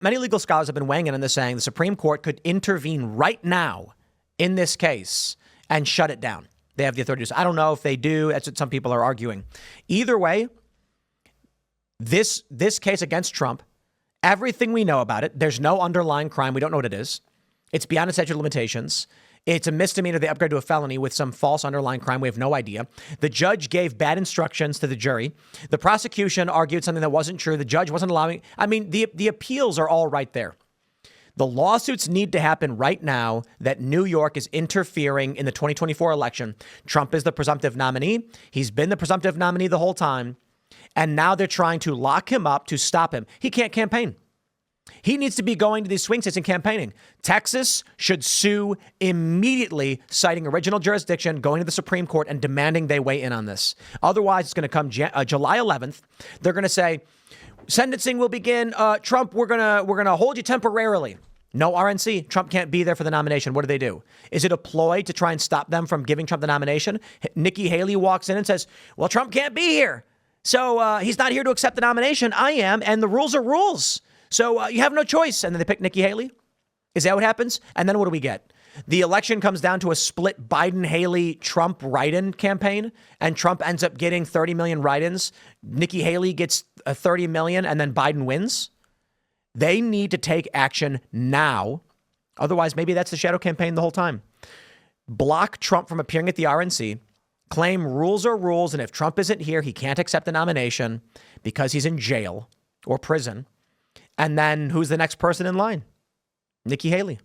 many legal scholars have been weighing in on this, saying the Supreme Court could intervene right now in this case and shut it down. They have the authority to do so. I don't know if they do. That's what some people are arguing. Either way, this case against Trump, everything we know about it, there's no underlying crime. We don't know what it is. It's beyond a statute of limitations. It's a misdemeanor. They upgrade to a felony with some false underlying crime. We have no idea. The judge gave bad instructions to the jury. The prosecution argued something that wasn't true. The judge wasn't allowing. I mean, the appeals are all right there. The lawsuits need to happen right now that New York is interfering in the 2024 election. Trump is the presumptive nominee. He's been the presumptive nominee the whole time. And now they're trying to lock him up to stop him. He can't campaign. He needs to be going to these swing states and campaigning. Texas should sue immediately, citing original jurisdiction, going to the Supreme Court and demanding they weigh in on this. Otherwise, it's going to come July 11th. They're going to say, sentencing will begin. Trump, we're gonna hold you temporarily. No RNC. Trump can't be there for the nomination. What do? Is it a ploy to try and stop them from giving Trump the nomination? Nikki Haley walks in and says, well, Trump can't be here. So he's not here to accept the nomination. I am. And the rules are rules. So you have no choice. And then they pick Nikki Haley. Is that what happens? And then what do we get? The election comes down to a split Biden-Haley-Trump write-in campaign, and Trump ends up getting 30 million write-ins. Nikki Haley gets 30 million, and then Biden wins. They need to take action now. Otherwise, maybe that's the shadow campaign the whole time. Block Trump from appearing at the RNC. Claim rules are rules, and if Trump isn't here, he can't accept the nomination because he's in jail or prison. And then who's the next person in line? Nikki Haley.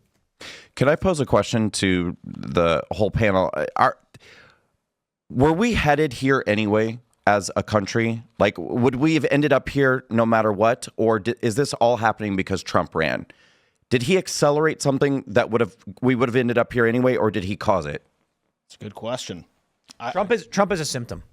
Could I pose a question to the whole panel? Were we headed here anyway as a country? Like, would we have ended up here no matter what? Or is this all happening because Trump ran? Did he accelerate something that we would have ended up here anyway, or did he cause it? It's a good question. Trump is a symptom.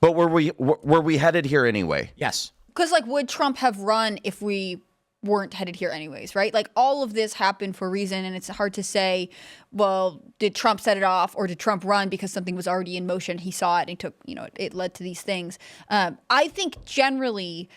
But were we headed here anyway? Yes. Because, like, would Trump have run if we weren't headed here anyways, right? Like, all of this happened for a reason, and it's hard to say, well, did Trump set it off, or did Trump run because something was already in motion? He saw it, and it led to these things. I think generally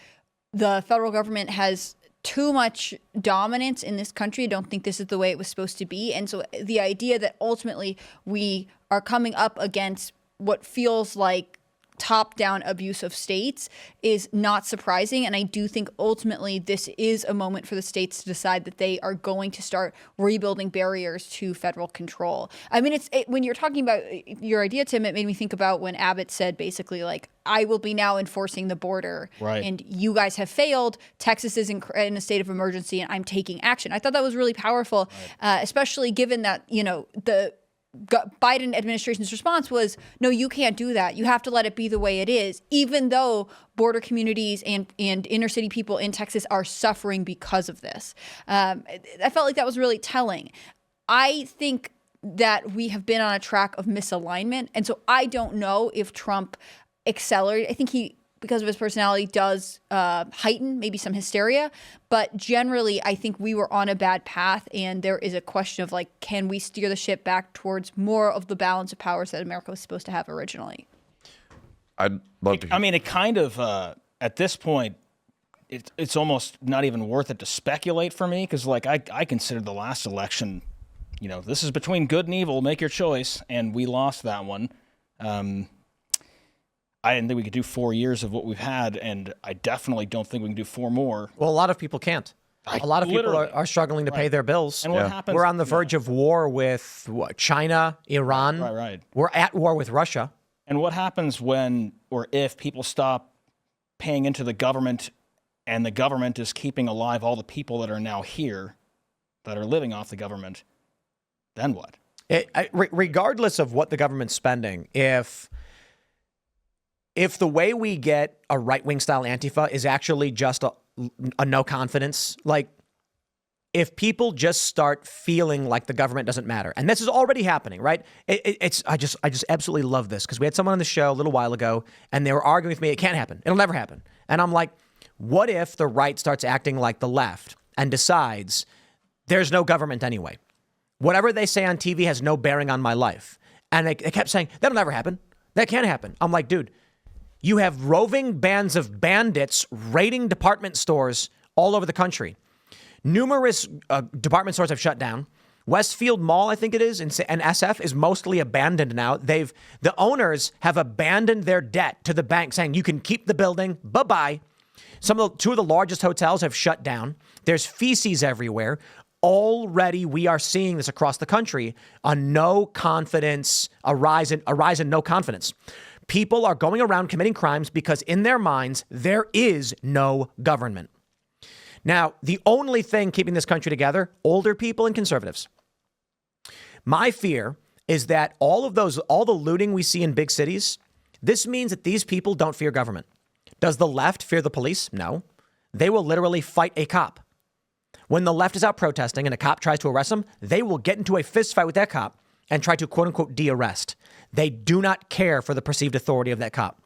the federal government has too much dominance in this country. I don't think this is the way it was supposed to be. And so the idea that ultimately we are coming up against what feels like top-down abuse of states is not surprising. And I do think ultimately this is a moment for the states to decide that they are going to start rebuilding barriers to federal control. I mean, when you're talking about your idea, Tim, it made me think about when Abbott said basically, like, I will be now enforcing the border. Right. And you guys have failed. Texas is in a state of emergency and I'm taking action. I thought that was really powerful, especially given that, the Biden administration's response was, no, you can't do that. You have to let it be the way it is, even though border communities and inner city people in Texas are suffering because of this. I felt like that was really telling. I think that we have been on a track of misalignment. And so I don't know if Trump accelerated. I think he, because of his personality, does heighten maybe some hysteria. But generally, I think we were on a bad path. And there is a question of, like, can we steer the ship back towards more of the balance of powers that America was supposed to have originally? I'd love to. I mean, it kind of, at this point, it's almost not even worth it to speculate for me. Because, like, I consider the last election, this is between good and evil. Make your choice. And we lost that one. I didn't think we could do 4 years of what we've had, and I definitely don't think we can do 4 more. Well, a lot of people can't. A lot of people are struggling to pay their bills. And what happens? We're on the verge of war with China, Iran. Right. We're at war with Russia. And what happens when or if people stop paying into the government and the government is keeping alive all the people that are now here that are living off the government? Then what? Regardless of what the government's spending, if the way we get a right-wing style Antifa is actually just a no confidence, like if people just start feeling like the government doesn't matter, and this is already happening, right? I just absolutely love this because we had someone on the show a little while ago and they were arguing with me. It can't happen. It'll never happen. And I'm like, what if the right starts acting like the left and decides there's no government anyway? Whatever they say on TV has no bearing on my life. And they kept saying, that'll never happen. That can't happen. I'm like, dude, you have roving bands of bandits raiding department stores all over the country. Numerous department stores have shut down. Westfield Mall, I think it is, and SF is mostly abandoned now. The owners have abandoned their debt to the bank, saying you can keep the building. Bye-bye. Two of the largest hotels have shut down. There's feces everywhere. Already, we are seeing this across the country, a rise in no confidence. People are going around committing crimes because in their minds, there is no government. Now, the only thing keeping this country together, older people and conservatives. My fear is that all the looting we see in big cities, this means that these people don't fear government. Does the left fear the police? No. They will literally fight a cop. When the left is out protesting and a cop tries to arrest them, they will get into a fist fight with that cop and try to quote unquote de-arrest. They do not care for the perceived authority of that cop.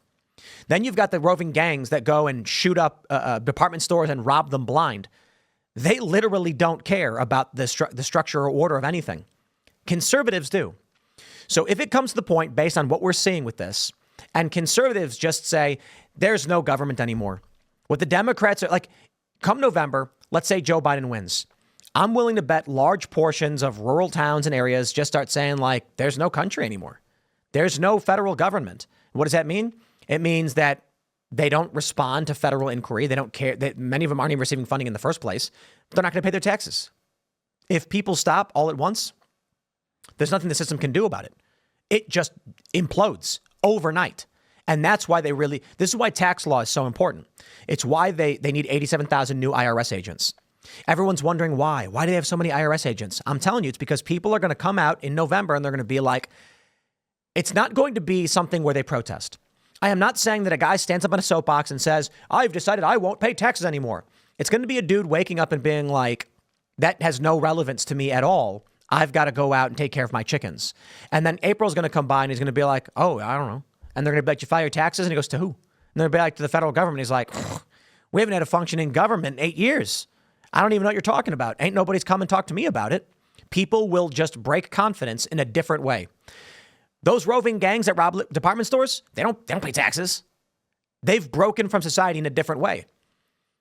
Then you've got the roving gangs that go and shoot up department stores and rob them blind. They literally don't care about the structure or order of anything. Conservatives do. So if it comes to the point based on what we're seeing with this, and conservatives just say, there's no government anymore. What the Democrats are like, come November, let's say Joe Biden wins. I'm willing to bet large portions of rural towns and areas just start saying like, there's no country anymore. There's no federal government. What does that mean? It means that they don't respond to federal inquiry. They don't care. Many of them aren't even receiving funding in the first place. They're not going to pay their taxes. If people stop all at once, there's nothing the system can do about it. It just implodes overnight. And that's why this is why tax law is so important. It's why they need 87,000 new IRS agents. Everyone's wondering why. Why do they have so many IRS agents? I'm telling you, it's because people are going to come out in November and they're going to be like, it's not going to be something where they protest. I am not saying that a guy stands up on a soapbox and says, I've decided I won't pay taxes anymore. It's going to be a dude waking up and being like, that has no relevance to me at all. I've got to go out and take care of my chickens. And then April's going to come by and he's going to be like, oh, I don't know. And they're going to be like, you file your taxes? And he goes, to who? And they're going to be like, to the federal government. He's like, we haven't had a functioning government in 8 years. I don't even know what you're talking about. Ain't nobody's come and talked to me about it. People will just break confidence in a different way. Those roving gangs that rob department stores, they don't pay taxes. They've broken from society in a different way.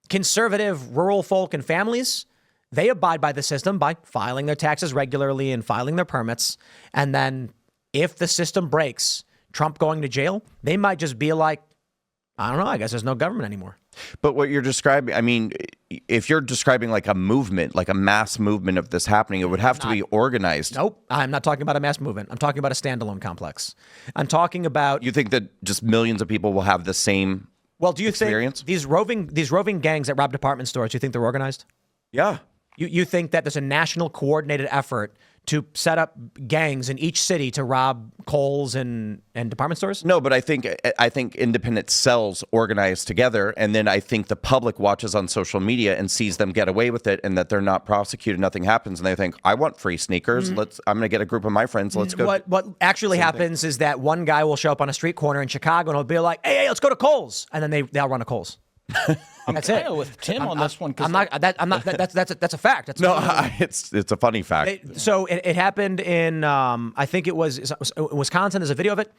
Conservative rural folk and families, they abide by the system by filing their taxes regularly and filing their permits. And then if the system breaks, Trump going to jail, they might just be like, I don't know, I guess there's no government anymore. But what you're describing, I mean, if you're describing like a movement, like a mass movement of this happening, it would have to be organized. Nope. I'm not talking about a mass movement. I'm talking about a standalone complex. I'm talking about... You think that just millions of people will have the same experience? Think these roving gangs that rob department stores, do you think they're organized? Yeah. You think that there's a national coordinated effort to set up gangs in each city to rob Kohl's and department stores? No, but I think independent cells organize together, and then I think the public watches on social media and sees them get away with it, and that they're not prosecuted, nothing happens, and they think, I want free sneakers. I'm going to get a group of my friends. Let's go. What actually happens is that one guy will show up on a street corner in Chicago and he'll be like, hey, let's go to Kohl's, and then they'll run to Kohl's. That's it. With Tim on this one. I'm not. That's a fact. It's a funny fact. So it happened in I think it was Wisconsin. There's a video of it.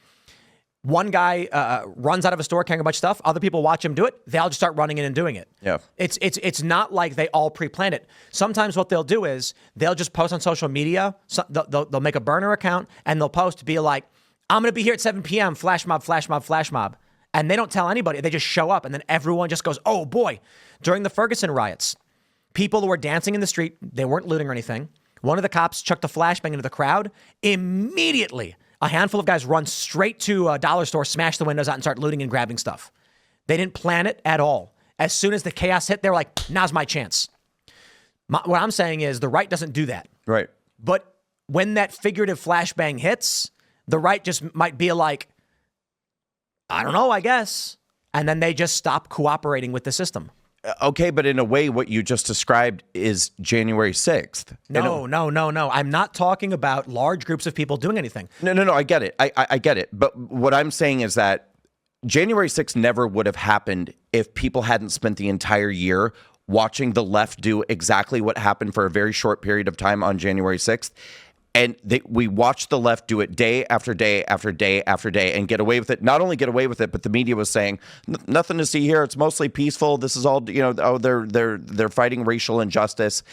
One guy runs out of a store carrying a bunch of stuff. Other people watch him do it. They all just start running in and doing it. Yeah. It's not like they all pre-planned it. Sometimes what they'll do is they'll just post on social media. So they'll make a burner account and they'll post to be like, I'm going to be here at 7 p.m. Flash mob, flash mob, flash mob. And they don't tell anybody. They just show up, and then everyone just goes, oh, boy. During the Ferguson riots, people who were dancing in the street, they weren't looting or anything. One of the cops chucked a flashbang into the crowd. Immediately, a handful of guys run straight to a dollar store, smash the windows out, and start looting and grabbing stuff. They didn't plan it at all. As soon as the chaos hit, they were like, now's my chance. What I'm saying is the right doesn't do that. Right. But when that figurative flashbang hits, the right just might be like, I don't know, I guess. And then they just stop cooperating with the system. Okay, but in a way, what you just described is January 6th. No. I'm not talking about large groups of people doing anything. No, I get it. I get it. But what I'm saying is that January 6th never would have happened if people hadn't spent the entire year watching the left do exactly what happened for a very short period of time on January 6th. And we watched the left do it day after day after day after day and get away with it. Not only get away with it, but the media was saying nothing to see here. It's mostly peaceful. This is all, oh, they're fighting racial injustice.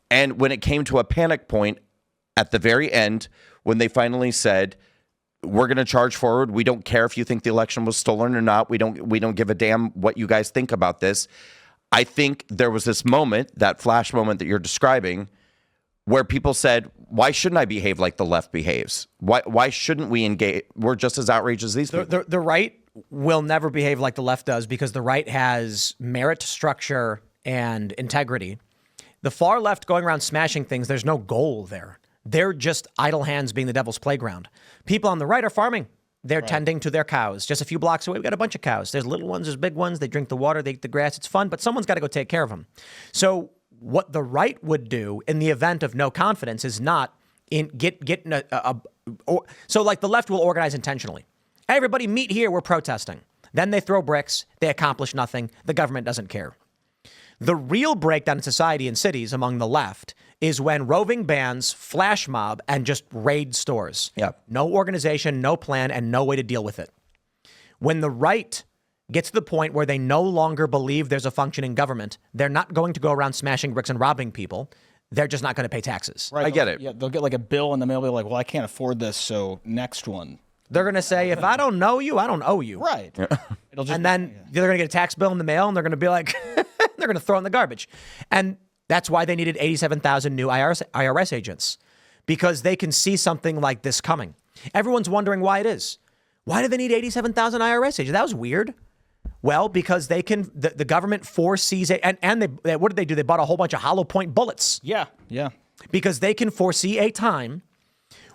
And when it came to a panic point at the very end, when they finally said, we're going to charge forward. We don't care if you think the election was stolen or not. We don't give a damn what you guys think about this. I think there was this moment, that flash moment that you're describing, where people said, why shouldn't I behave like the left behaves? Why shouldn't we engage? We're just as outraged as these people. The right will never behave like the left does because the right has merit, structure, and integrity. The far left going around smashing things, there's no goal there. They're just idle hands being the devil's playground. People on the right are farming. They're tending to their cows. Just a few blocks away, we've got a bunch of cows. There's little ones, there's big ones. They drink the water, they eat the grass. It's fun, but someone's got to go take care of them. So what the right would do in the event of no confidence is not so like the left will organize intentionally. Everybody meet here, we're protesting. Then they throw bricks, they accomplish nothing, the government doesn't care. The real breakdown in society and cities among the left is when roving bands flash mob and just raid stores. Yeah. No organization, no plan, and no way to deal with it. When the right gets to the point where they no longer believe there's a functioning government, they're not going to go around smashing bricks and robbing people. They're just not going to pay taxes. Right. I get it. Yeah, they'll get like a bill in the mail. Be like, well, I can't afford this, so next one. They're going to say, if I don't know you, I don't owe you. Right. It'll just And then they're going to get a tax bill in the mail, and they're going to be like, they're going to throw it in the garbage. And that's why they needed 87,000 new IRS agents, because they can see something like this coming. Everyone's wondering why it is. Why do they need 87,000 IRS agents? That was weird. Well, because they can, the government foresees it. And they what did they do? They bought a whole bunch of hollow point bullets. Yeah. Because they can foresee a time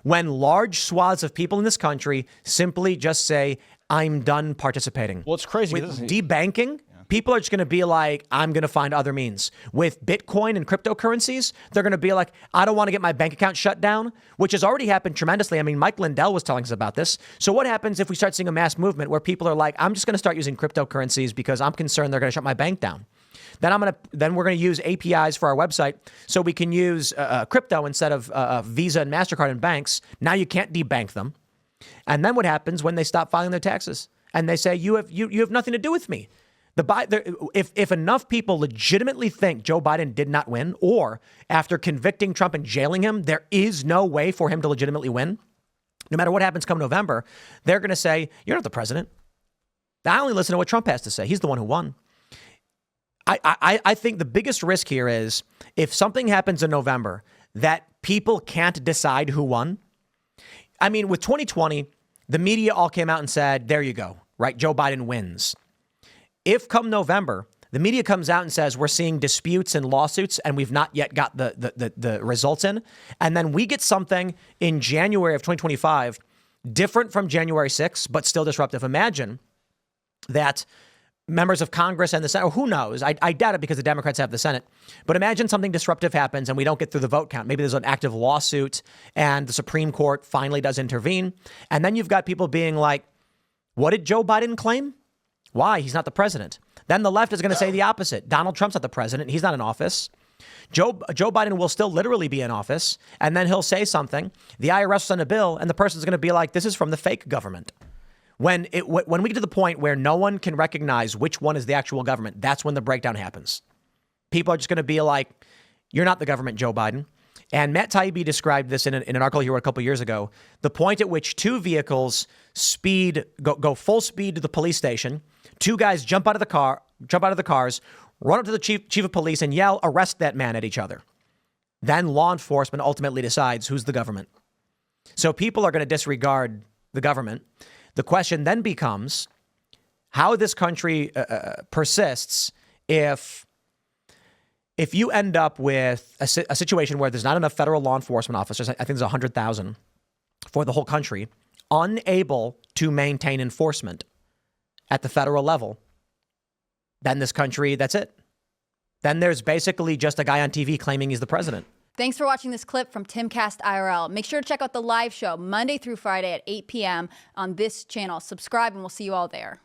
when large swaths of people in this country simply just say, I'm done participating. Well, it's crazy. With debanking, people are just going to be like, I'm going to find other means. With Bitcoin and cryptocurrencies, they're going to be like, I don't want to get my bank account shut down, which has already happened tremendously. I mean, Mike Lindell was telling us about this. So what happens if we start seeing a mass movement where people are like, I'm just going to start using cryptocurrencies because I'm concerned they're going to shut my bank down? Then we're going to use APIs for our website so we can use crypto instead of Visa and MasterCard and banks. Now you can't debank them. And then what happens when they stop filing their taxes and they say, you have nothing to do with me? If enough people legitimately think Joe Biden did not win, or after convicting Trump and jailing him, there is no way for him to legitimately win, no matter what happens come November, they're going to say, you're not the president. I only listen to what Trump has to say. He's the one who won. I think the biggest risk here is if something happens in November that people can't decide who won. I mean, with 2020, the media all came out and said, there you go, right? Joe Biden wins. If come November, the media comes out and says, we're seeing disputes and lawsuits and we've not yet got the results in. And then we get something in January of 2025, different from January 6th, but still disruptive. Imagine that members of Congress and the Senate, or who knows? I doubt it because the Democrats have the Senate. But imagine something disruptive happens and we don't get through the vote count. Maybe there's an active lawsuit and the Supreme Court finally does intervene. And then you've got people being like, what did Joe Biden claim? Why? He's not the president. Then the left is going to say the opposite. Donald Trump's not the president. He's not in office. Joe Biden will still literally be in office. And then he'll say something. The IRS will send a bill and the person's going to be like, this is from the fake government. When we get to the point where no one can recognize which one is the actual government, that's when the breakdown happens. People are just going to be like, you're not the government, Joe Biden. And Matt Taibbi described this in an article he wrote a couple years ago. The point at which two vehicles go full speed to the police station. Two guys jump out of the cars, run up to the chief of police and yell, arrest that man at each other. Then law enforcement ultimately decides who's the government. So people are going to disregard the government. The question then becomes how this country persists if you end up with a situation where there's not enough federal law enforcement officers, I think there's 100,000 for the whole country, unable to maintain enforcement at the federal level, then this country, that's it. Then there's basically just a guy on TV claiming he's the president. Thanks for watching this clip from Timcast IRL. Make sure to check out the live show Monday through Friday at 8 p.m. on this channel. Subscribe and we'll see you all there.